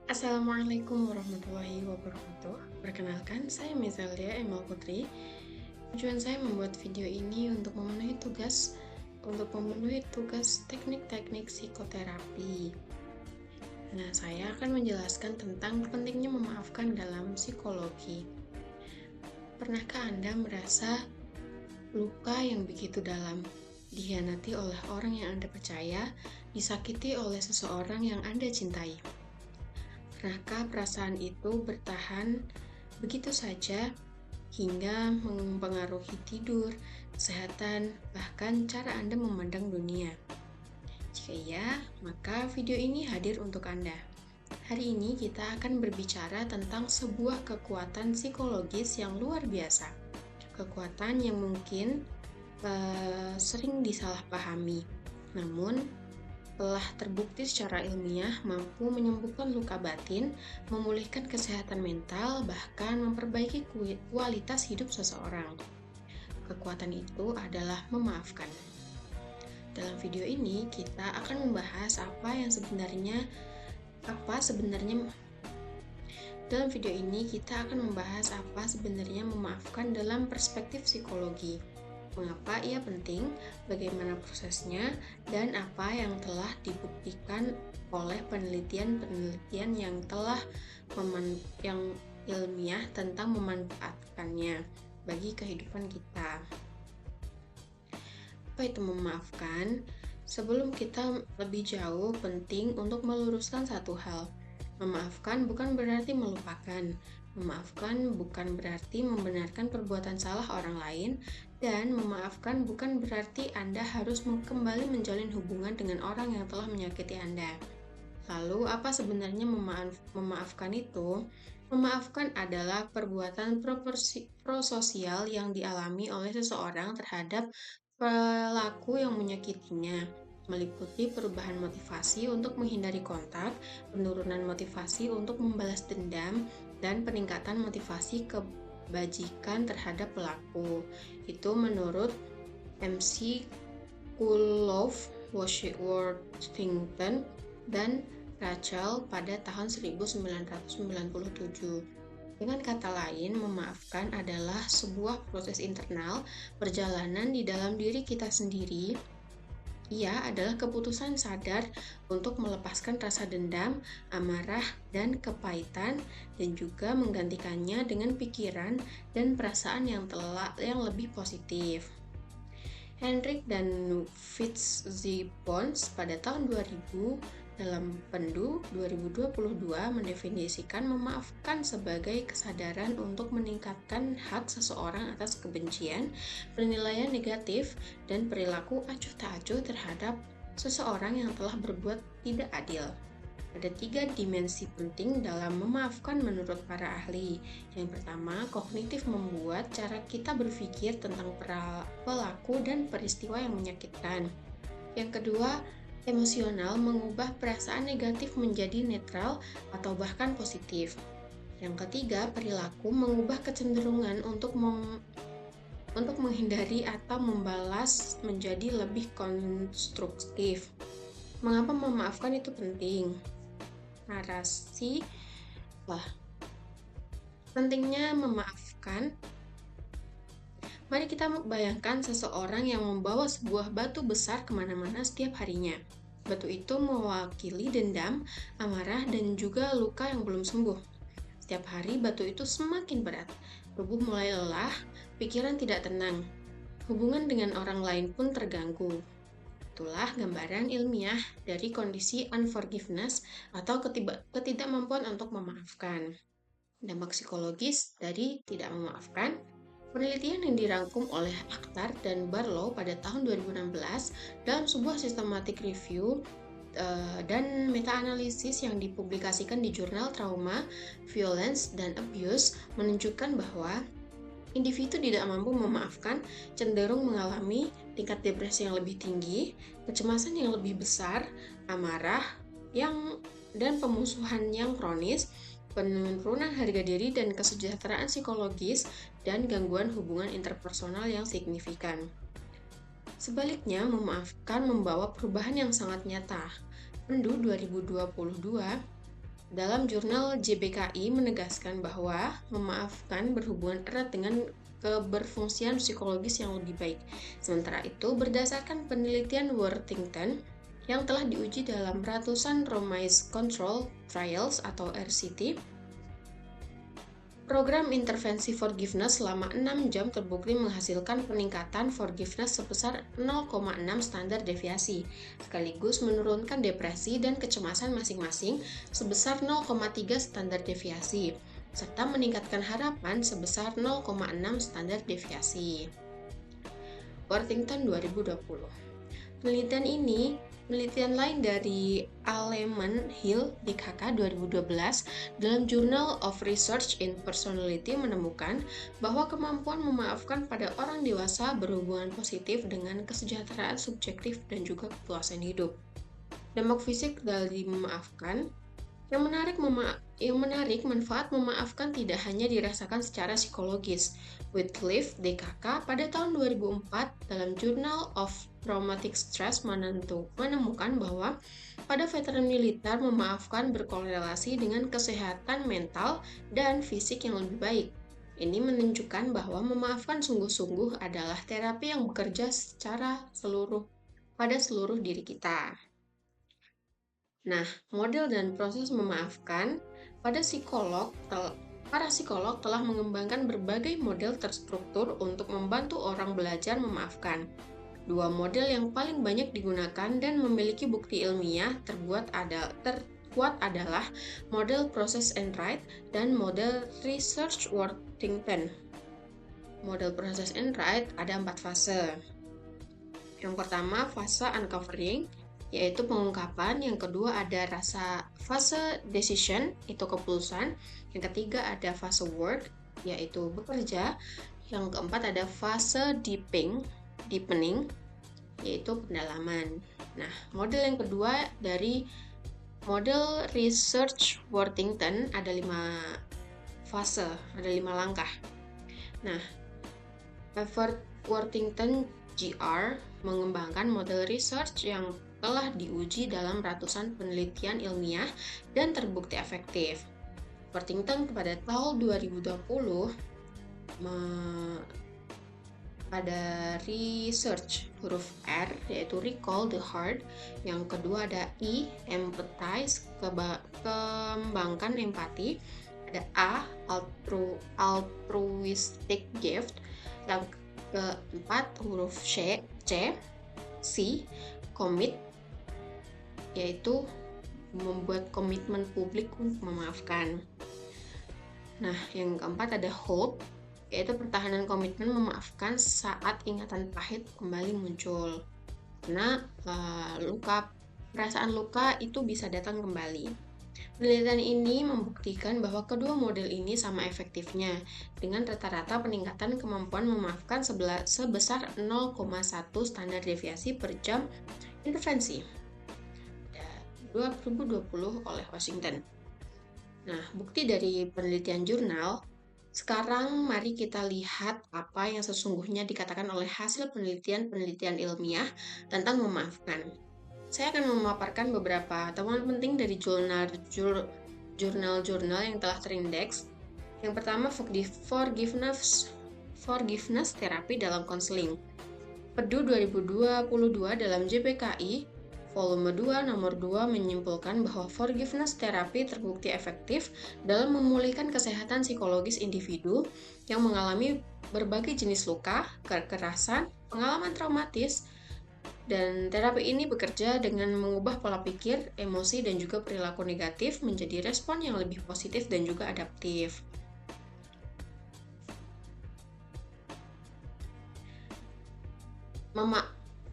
Assalamualaikum warahmatullahi wabarakatuh. Perkenalkan, saya Mezalia Emal Putri. Tujuan saya membuat video ini untuk memenuhi tugas teknik-teknik psikoterapi. Nah, saya akan menjelaskan tentang pentingnya memaafkan dalam psikologi. Pernahkah Anda merasa luka yang begitu dalam, dikhianati oleh orang yang Anda percaya, disakiti oleh seseorang yang Anda cintai? Pernahkah perasaan itu bertahan begitu saja hingga mempengaruhi tidur, kesehatan, bahkan cara Anda memandang dunia? Jika iya, maka video ini hadir untuk Anda. Hari ini kita akan berbicara tentang sebuah kekuatan psikologis yang luar biasa. Kekuatan yang mungkin sering disalahpahami. Namun, telah terbukti secara ilmiah mampu menyembuhkan luka batin, memulihkan kesehatan mental, bahkan memperbaiki kualitas hidup seseorang. Kekuatan itu adalah memaafkan. Dalam video ini, kita akan membahas apa sebenarnya memaafkan dalam perspektif psikologi. Mengapa ia penting, bagaimana prosesnya, dan apa yang telah dibuktikan oleh penelitian-penelitian yang ilmiah tentang memanfaatkannya bagi kehidupan kita. Apa itu memaafkan? Sebelum kita lebih jauh, penting untuk meluruskan satu hal. Memaafkan bukan berarti melupakan. Memaafkan bukan berarti membenarkan perbuatan salah orang lain, dan memaafkan bukan berarti Anda harus kembali menjalin hubungan dengan orang yang telah menyakiti Anda. Lalu, apa sebenarnya memaafkan itu? Memaafkan adalah perbuatan prososial yang dialami oleh seseorang terhadap pelaku yang menyakitinya, meliputi perubahan motivasi untuk menghindari kontak, penurunan motivasi untuk membalas dendam, dan peningkatan motivasi kebajikan terhadap pelaku. Itu menurut MC Kulow, Washington, dan Rachel pada tahun 1997. Dengan kata lain, memaafkan adalah sebuah proses internal, perjalanan di dalam diri kita sendiri. Ia adalah keputusan sadar untuk melepaskan rasa dendam, amarah, dan kepahitan, dan juga menggantikannya dengan pikiran dan perasaan yang lebih positif. Hendrik dan Fitzsimmons pada tahun 2000 dalam Pendu 2022 mendefinisikan memaafkan sebagai kesadaran untuk meningkatkan hak seseorang atas kebencian, penilaian negatif, dan perilaku acuh tak acuh terhadap seseorang yang telah berbuat tidak adil. Ada 3 dimensi penting dalam memaafkan menurut para ahli. Yang pertama, kognitif membuat cara kita berpikir tentang pelaku dan peristiwa yang menyakitkan. Yang kedua, emosional mengubah perasaan negatif menjadi netral atau bahkan positif. Yang ketiga, perilaku mengubah kecenderungan untuk menghindari atau membalas menjadi lebih konstruktif. Mengapa memaafkan itu penting? Narasi pentingnya memaafkan. Mari kita bayangkan seseorang yang membawa sebuah batu besar kemana-mana setiap harinya. Batu itu mewakili dendam, amarah, dan juga luka yang belum sembuh. Setiap hari batu itu semakin berat, tubuh mulai lelah, pikiran tidak tenang. Hubungan dengan orang lain pun terganggu. Itulah gambaran ilmiah dari kondisi unforgiveness atau ketidakmampuan untuk memaafkan. Dampak psikologis dari tidak memaafkan. Penelitian yang dirangkum oleh Akhtar dan Barlow pada tahun 2016 dalam sebuah systematic review dan meta-analisis yang dipublikasikan di jurnal Trauma, Violence, dan Abuse menunjukkan bahwa individu tidak mampu memaafkan cenderung mengalami tingkat depresi yang lebih tinggi, kecemasan yang lebih besar, amarah dan pemusuhan yang kronis, penurunan harga diri dan kesejahteraan psikologis, dan gangguan hubungan interpersonal yang signifikan. Sebaliknya, memaafkan membawa perubahan yang sangat nyata. Pendu 2022 Dalam jurnal JBKI menegaskan bahwa memaafkan berhubungan erat dengan keberfungsian psikologis yang lebih baik. Sementara itu, berdasarkan penelitian Worthington yang telah diuji dalam ratusan randomized control trials atau RCT, program intervensi forgiveness selama 6 jam terbukti menghasilkan peningkatan forgiveness sebesar 0,6 standar deviasi, sekaligus menurunkan depresi dan kecemasan masing-masing sebesar 0,3 standar deviasi, serta meningkatkan harapan sebesar 0,6 standar deviasi. Worthington 2020. Penelitian lain dari Aleman Hill DKK 2012 dalam Journal of Research in Personality menemukan bahwa kemampuan memaafkan pada orang dewasa berhubungan positif dengan kesejahteraan subjektif dan juga kepuasan hidup. Dampak fisik dari memaafkan. Yang menarik, manfaat memaafkan tidak hanya dirasakan secara psikologis. Whitcliffe, DKK, pada tahun 2004 dalam Journal of Traumatic Stress menemukan bahwa pada veteran militer memaafkan berkorelasi dengan kesehatan mental dan fisik yang lebih baik. Ini menunjukkan bahwa memaafkan sungguh-sungguh adalah terapi yang bekerja pada seluruh diri kita. Nah, model dan proses memaafkan para psikolog telah mengembangkan berbagai model terstruktur untuk membantu orang belajar memaafkan. Dua model yang paling banyak digunakan dan memiliki bukti ilmiah terkuat adalah model Process Enright dan model Research Worthington. Model Process Enright ada 4 fase. Yang pertama, fase uncovering, yaitu pengungkapan. Yang kedua ada fase decision, itu keputusan. Yang ketiga ada fase work, yaitu bekerja. Yang keempat ada fase deepening, yaitu pendalaman. Nah, model yang kedua dari model Research Worthington ada 5 fase, ada 5 langkah. Nah, Effort Worthington GR mengembangkan model research yang telah diuji dalam ratusan penelitian ilmiah dan terbukti efektif. Worthington pada tahun 2020 pada research huruf R, yaitu recall the heart. Yang kedua ada E, empathize, kembangkan empati. Ada A, altruistic gift. Yang keempat huruf C, commit, yaitu membuat komitmen publik untuk memaafkan. Nah, yang keempat ada hope, yaitu pertahanan komitmen memaafkan saat ingatan pahit kembali muncul. Karena perasaan luka itu bisa datang kembali. Penelitian ini membuktikan bahwa kedua model ini sama efektifnya, dengan rata-rata peningkatan kemampuan memaafkan sebesar 0,1 standar deviasi per jam intervensi. 2020 oleh Washington. Nah, bukti dari penelitian jurnal. Sekarang mari kita lihat apa yang sesungguhnya dikatakan oleh hasil penelitian ilmiah tentang memaafkan. Saya akan memaparkan beberapa temuan penting dari jurnal-jurnal yang telah terindeks. Yang pertama, forgiveness terapi dalam konseling. Pedu 2022 dalam JPKI Volume 2 nomor 2 menyimpulkan bahwa forgiveness terapi terbukti efektif dalam memulihkan kesehatan psikologis individu yang mengalami berbagai jenis luka, kekerasan, pengalaman traumatis, dan terapi ini bekerja dengan mengubah pola pikir, emosi, dan juga perilaku negatif menjadi respon yang lebih positif dan juga adaptif.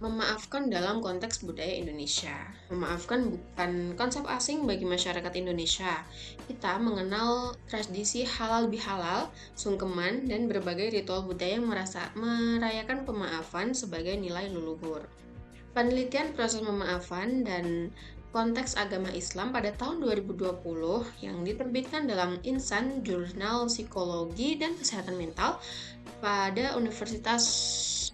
Memaafkan dalam konteks budaya Indonesia. Memaafkan bukan konsep asing bagi masyarakat Indonesia. Kita mengenal tradisi halal bihalal, sungkeman, dan berbagai ritual budaya yang merayakan pemaafan sebagai nilai leluhur. Penelitian proses memaafan dan konteks agama Islam pada tahun 2020 yang diterbitkan dalam Insan Jurnal Psikologi dan Kesehatan Mental pada Universitas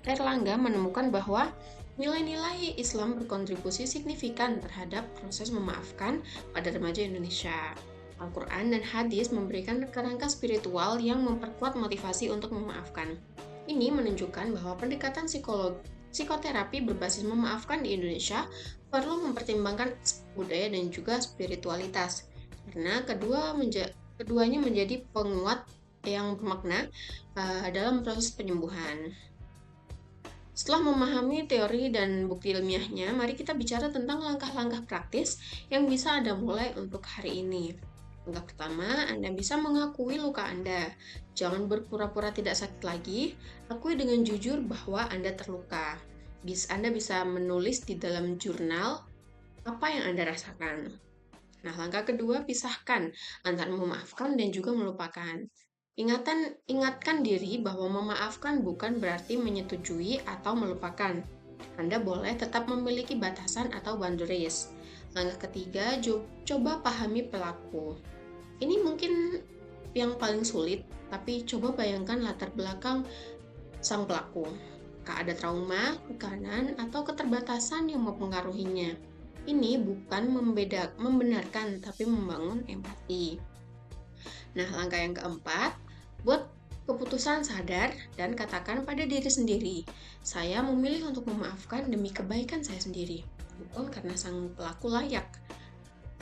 Airlangga menemukan bahwa nilai-nilai Islam berkontribusi signifikan terhadap proses memaafkan pada remaja Indonesia. Al-Quran dan hadis memberikan kerangka spiritual yang memperkuat motivasi untuk memaafkan. Ini menunjukkan bahwa pendekatan psikoterapi berbasis memaafkan di Indonesia perlu mempertimbangkan budaya dan juga spiritualitas, karena keduanya menjadi penguat yang bermakna dalam proses penyembuhan. Setelah memahami teori dan bukti ilmiahnya, mari kita bicara tentang langkah-langkah praktis yang bisa Anda mulai untuk hari ini. Langkah pertama, Anda bisa mengakui luka Anda. Jangan berpura-pura tidak sakit lagi, akui dengan jujur bahwa Anda terluka. Anda bisa menulis di dalam jurnal apa yang Anda rasakan. Nah, langkah kedua, pisahkan antara memaafkan dan juga melupakan. Ingatkan diri bahwa memaafkan bukan berarti menyetujui atau melupakan. Anda boleh tetap memiliki batasan atau boundaries. Langkah ketiga, coba pahami pelaku. Ini mungkin yang paling sulit, tapi coba bayangkan latar belakang sang pelaku. Apakah ada trauma, tekanan, atau keterbatasan yang mempengaruhinya? Ini bukan membenarkan, tapi membangun empati. Nah, langkah yang keempat, buat keputusan sadar dan katakan pada diri sendiri, saya memilih untuk memaafkan demi kebaikan saya sendiri, bukan karena sang pelaku layak.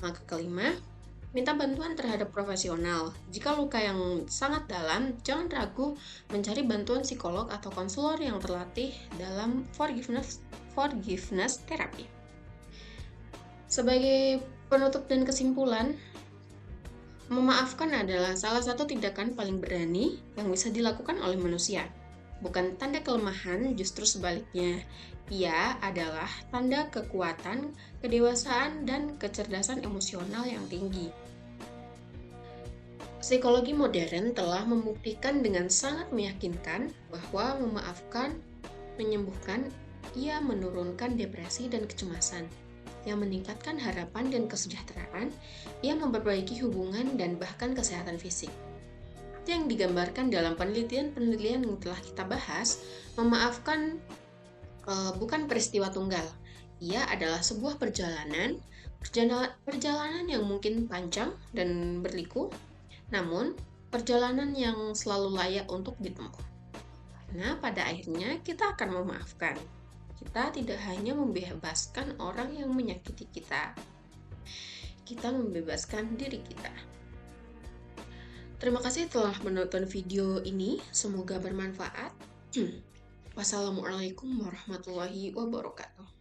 Langkah kelima, minta bantuan terhadap profesional. Jika luka yang sangat dalam, jangan ragu mencari bantuan psikolog atau konselor yang terlatih dalam forgiveness therapy. Sebagai penutup dan kesimpulan, memaafkan adalah salah satu tindakan paling berani yang bisa dilakukan oleh manusia. Bukan tanda kelemahan, justru sebaliknya. Ia adalah tanda kekuatan, kedewasaan, dan kecerdasan emosional yang tinggi. Psikologi modern telah membuktikan dengan sangat meyakinkan bahwa memaafkan, menyembuhkan, ia menurunkan depresi dan kecemasan, yang meningkatkan harapan dan kesejahteraan, ia memperbaiki hubungan dan bahkan kesehatan fisik. Yang digambarkan dalam penelitian-penelitian yang telah kita bahas, memaafkan bukan peristiwa tunggal. Ia adalah sebuah perjalanan yang mungkin panjang dan berliku, namun perjalanan yang selalu layak untuk ditempuh. Karena pada akhirnya kita akan memaafkan. Kita tidak hanya membebaskan orang yang menyakiti kita, kita membebaskan diri kita. Terima kasih telah menonton video ini, semoga bermanfaat. Wassalamualaikum warahmatullahi wabarakatuh.